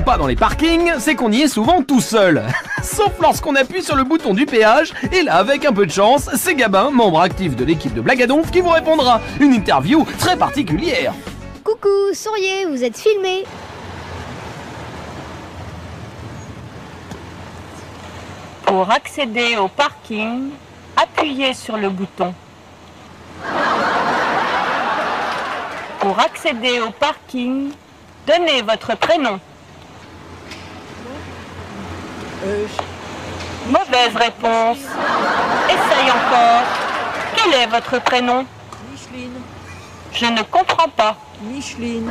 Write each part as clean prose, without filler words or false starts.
pas dans les parkings, c'est qu'on y est souvent tout seul. Sauf lorsqu'on appuie sur le bouton du péage, et là, avec un peu de chance, c'est Gabin, membre actif de l'équipe de Blague à Donf, qui vous répondra. Une interview très particulière. Coucou, souriez, vous êtes filmé. Pour accéder au parking, appuyez sur le bouton. Pour accéder au parking, donnez votre prénom. Mauvaise réponse. Essaye encore. Quel est votre prénom? Micheline. Je ne comprends pas. Micheline.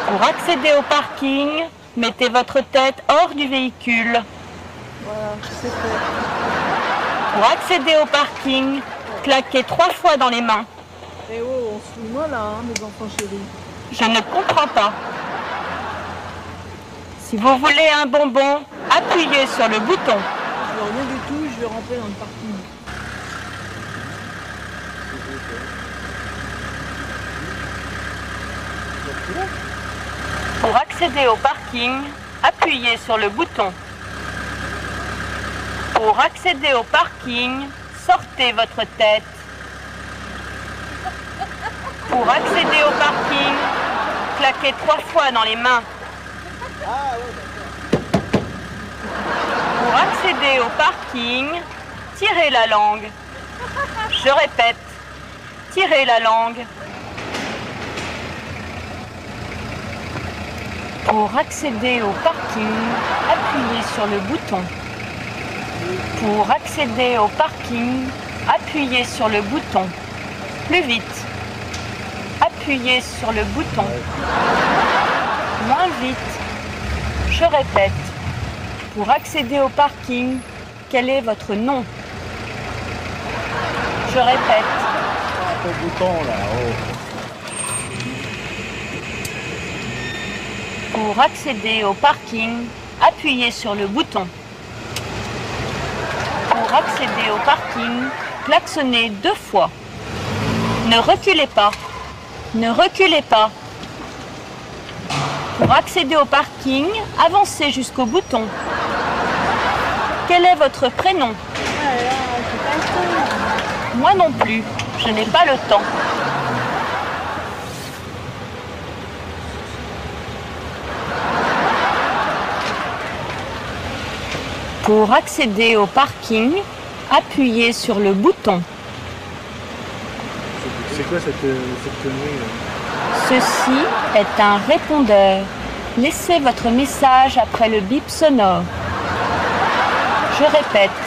Pour accéder au parking, mettez votre tête hors du véhicule. Voilà, c'est fait. Pour accéder au parking, claquez 3 fois dans les mains. Eh oh, on se fout moi là, hein, mes enfants chéris. Je ne comprends pas. Si vous voulez un bonbon, appuyez sur le bouton. Je veux rien du tout, je vais rentrer dans le parking. Pour accéder au parking, appuyez sur le bouton. Pour accéder au parking, sortez votre tête. Pour accéder au parking, claquez 3 fois dans les mains. Pour accéder au parking, tirez la langue. Je répète, tirez la langue. Pour accéder au parking, appuyez sur le bouton. Pour accéder au parking, appuyez sur le bouton. Plus vite. Appuyez sur le bouton. Moins vite. Je répète. Pour accéder au parking, quel est votre nom? Je répète. Le bouton là, Pour accéder au parking, appuyez sur le bouton. Pour accéder au parking, klaxonnez 2 fois. Ne reculez pas. Ne reculez pas. Pour accéder au parking, avancez jusqu'au bouton. Quel est votre prénom? Moi non plus, je n'ai pas le temps. Pour accéder au parking, appuyez sur le bouton. C'est quoi cette connerie là? Ceci est un répondeur. Laissez votre message après le bip sonore. Je répète,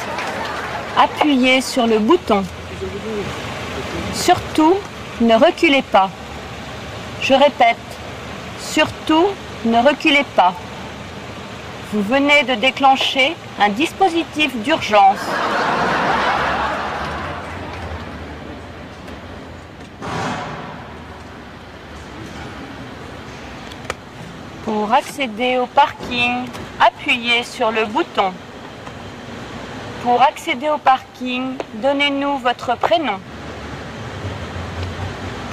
appuyez sur le bouton. Surtout, ne reculez pas. Je répète, surtout, ne reculez pas. Vous venez de déclencher un dispositif d'urgence. Pour accéder au parking, appuyez sur le bouton. Pour accéder au parking, donnez-nous votre prénom.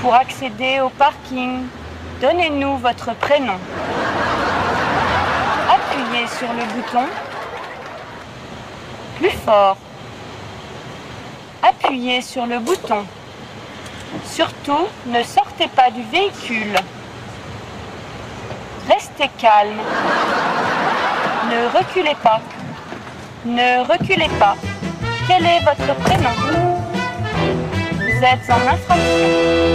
Pour accéder au parking, donnez-nous votre prénom. Appuyez sur le bouton. Plus fort. Appuyez sur le bouton. Surtout, ne sortez pas du véhicule. Restez calme. Ne reculez pas. Ne reculez pas. Quel est votre prénom? Vous êtes en infraction.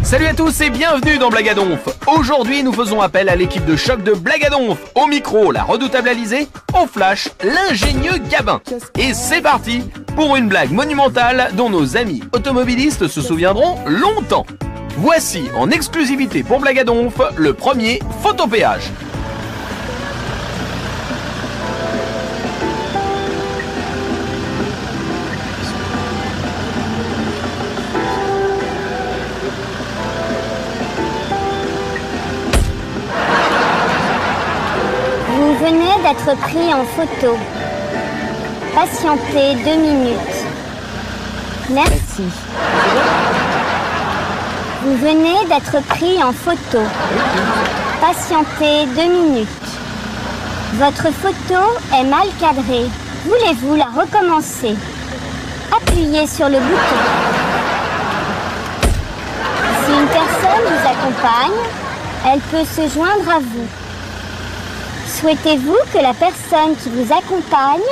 Salut à tous et bienvenue dans Blague à Donf. Aujourd'hui, nous faisons appel à l'équipe de choc de Blague à Donf. Au micro, la redoutable Alizée. Au flash, l'ingénieux Gabin. Et c'est parti pour une blague monumentale dont nos amis automobilistes se souviendront longtemps. Voici en exclusivité pour Blague à Donf le premier photopéage. Vous venez d'être pris en photo. Patientez 2 minutes. Merci. Vous venez d'être pris en photo. Patientez 2 minutes. Votre photo est mal cadrée. Voulez-vous la recommencer? Appuyez sur le bouton. Si une personne vous accompagne, elle peut se joindre à vous. Souhaitez-vous que la personne qui vous accompagne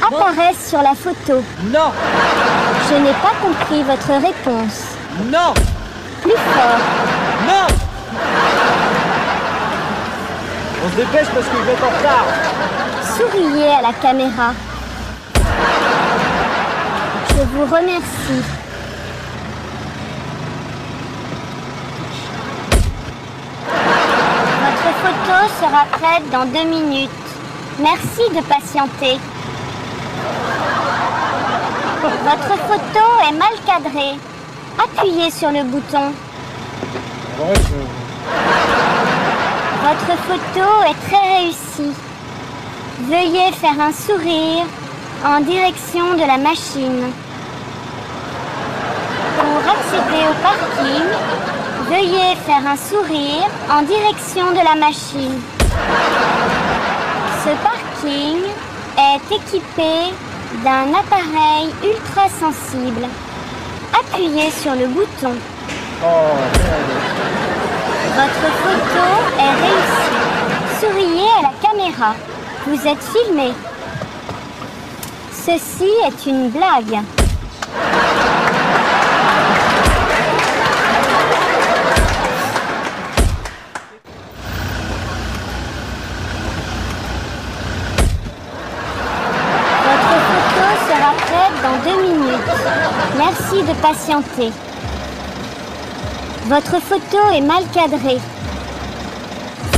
apparaisse sur la photo? Non. Je n'ai pas compris votre réponse. Non. Plus fort. Non. On se dépêche parce que je vais être en retard. Souriez à la caméra. Je vous remercie. Votre photo sera prête dans 2 minutes. Merci de patienter. Votre photo est mal cadrée. Appuyez sur le bouton. Votre photo est très réussie. Veuillez faire un sourire en direction de la machine. Pour accéder au parking, veuillez faire un sourire en direction de la machine. Ce parking est équipé d'un appareil ultra sensible. Appuyez sur le bouton. Votre photo est réussie. Souriez à la caméra. Vous êtes filmé. Ceci est une blague. Votre photo sera prête dans 2 minutes. Merci de patienter. Votre photo est mal cadrée.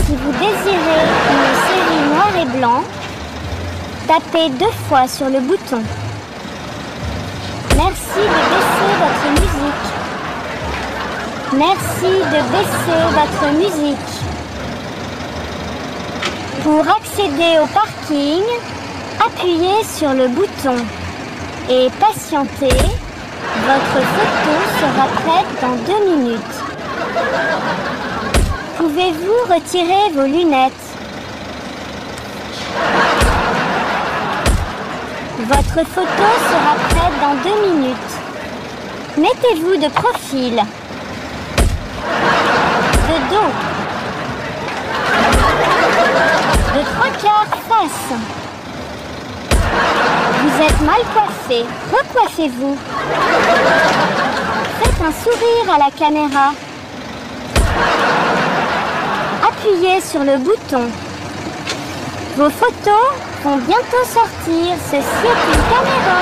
Si vous désirez une série noir et blanc, tapez 2 fois sur le bouton. Merci de baisser votre musique. Merci de baisser votre musique. Pour accéder au parking, appuyez sur le bouton et patientez. Votre photo sera prête dans 2 minutes. Pouvez-vous retirer vos lunettes? Votre photo sera prête dans 2 minutes. Mettez-vous de profil. De dos. De 3/4 face. Vous êtes mal coiffé. Recoiffez-vous. Faites un sourire à la caméra. Appuyez sur le bouton. Vos photos vont bientôt sortir. Ceci est une caméra.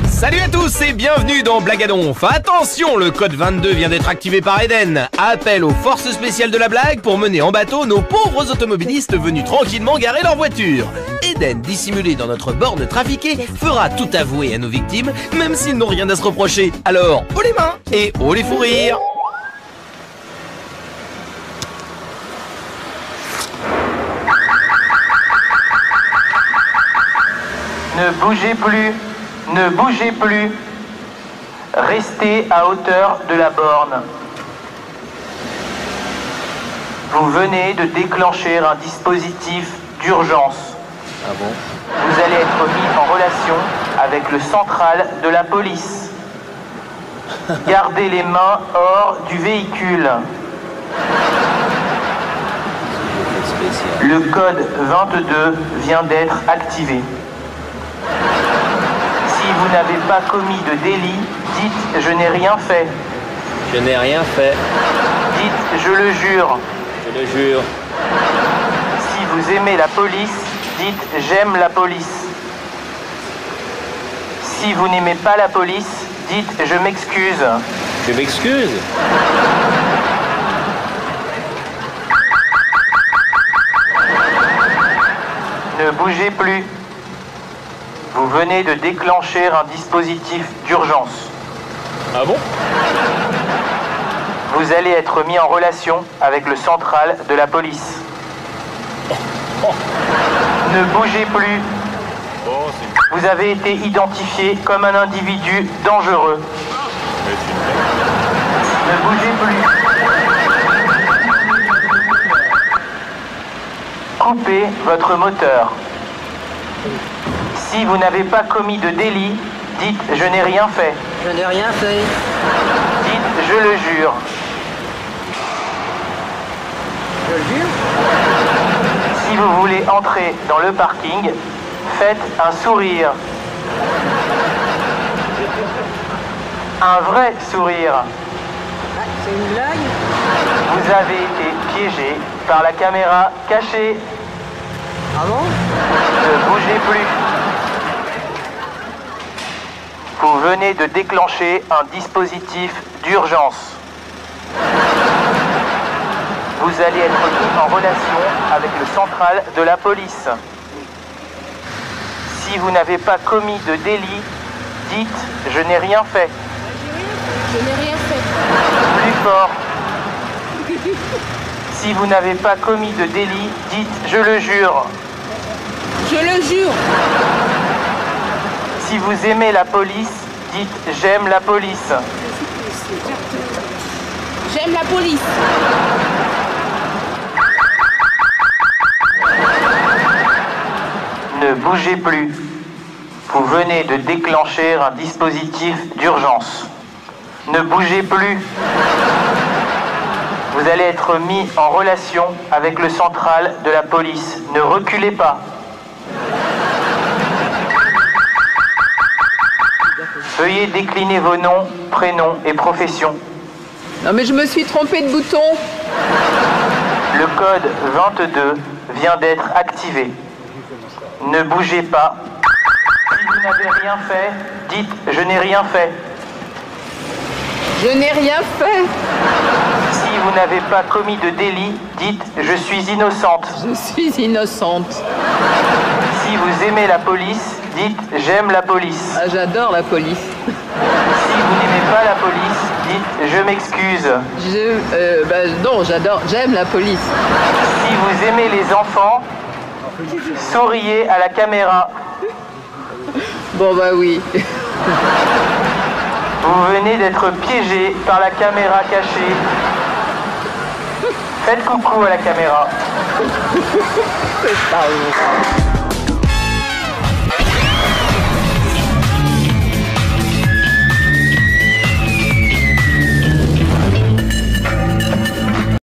Salut à tous et bienvenue dans Blagadonf. Attention, le code 22 vient d'être activé par Eden. Appel aux forces spéciales de la blague pour mener en bateau nos pauvres automobilistes venus tranquillement garer leur voiture. Eden, dissimulé dans notre borne trafiquée, fera tout avouer à nos victimes, même s'ils n'ont rien à se reprocher. Alors, haut les mains et haut les fous rires. Ne bougez plus, ne bougez plus. Restez à hauteur de la borne. Vous venez de déclencher un dispositif d'urgence. Ah bon? Vous allez être mis en relation avec le central de la police. Gardez les mains hors du véhicule. Le code 22 vient d'être activé. Si vous n'avez pas commis de délit, dites « je n'ai rien fait ». Je n'ai rien fait. Dites « je le jure ». Je le jure. Si vous aimez la police, dites « j'aime la police ». Si vous n'aimez pas la police, dites « je m'excuse ». Je m'excuse. Ne bougez plus. Vous venez de déclencher un dispositif d'urgence. Ah bon? Vous allez être mis en relation avec le central de la police. Ne bougez plus. Vous avez été identifié comme un individu dangereux. Ne bougez plus. Coupez votre moteur. Si vous n'avez pas commis de délit, dites « je n'ai rien fait ». Je n'ai rien fait. Dites « je le jure ». Je le jure. Si vous voulez entrer dans le parking, faites un sourire. Un vrai sourire. Ah, c'est une blague? Vous avez été piégé par la caméra cachée. Ah bon? Ne bougez plus. Vous venez de déclencher un dispositif d'urgence. Vous allez être mis en relation avec le central de la police. Si vous n'avez pas commis de délit, dites « je n'ai rien fait ». Je n'ai rien fait. Plus fort. Si vous n'avez pas commis de délit, dites « je le jure ». Je le jure. Si vous aimez la police, dites « j'aime la police ». J'aime la police. Ne bougez plus. Vous venez de déclencher un dispositif d'urgence. Ne bougez plus. Vous allez être mis en relation avec le central de la police. Ne reculez pas. Veuillez décliner vos noms, prénoms et professions. Non mais je me suis trompée de bouton. Le code 22 vient d'être activé. Ne bougez pas. Si vous n'avez rien fait, dites « je n'ai rien fait ». Je n'ai rien fait. Si vous n'avez pas commis de délit, dites « je suis innocente ». Je suis innocente. Si vous aimez la police, dites « j'aime la police ». Ah, j'adore la police. Si vous n'aimez pas la police, dites « je m'excuse ». Non, j'aime la police. Si vous aimez les enfants, souriez à la caméra. Bon bah oui. Vous venez d'être piégé par la caméra cachée. Faites coucou à la caméra. C'est pas vrai.